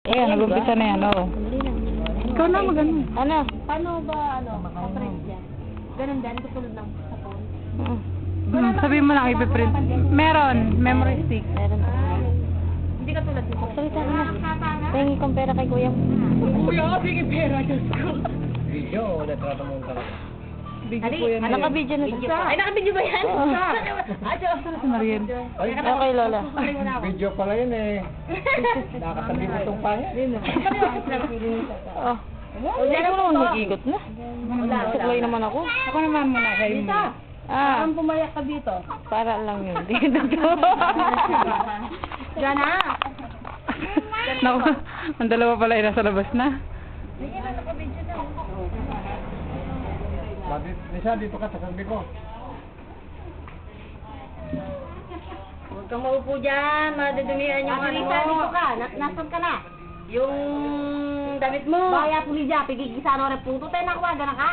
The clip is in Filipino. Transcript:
Ayan, nag-umpisa na yan, oo. Ikaw na magano. Ano? Paano ba, pa-print yan? Ganun din, katulad ng sapon. Sabihin mo lang ipiprint. Meron, memory stick. Meron. Hindi katulad nito. Salita ka na. Tingin kong pera kay kuya mo. Kuya, sige pera, Diyos ko. Video o natrata mo talaga? Video po yan. Nakabidyo na siya. Ay, nakabidyo ba yan? Oo. Si Marian. Ay, Okay, Lola. video pala yun eh. Nakakatabi mo itong pangit. Oh. Hindi mo naman mag-igot na. Suklay naman ako. Ako naman muna kayo muna. Ah, Saan pumayak ka dito? para lang yun. Hindi ko Diyan na. Naku, ang dalawa pala ay nasa labas na. Lisa, dito ka, tasabi ko. Huwag kang maupo dyan. Madadumihan yung ano mo. Dito ka. Nasaan ka na? Yung damit mo. Baya puli dyan. Pigigisa ano rin puto. Tayo nakuha. Gana ka.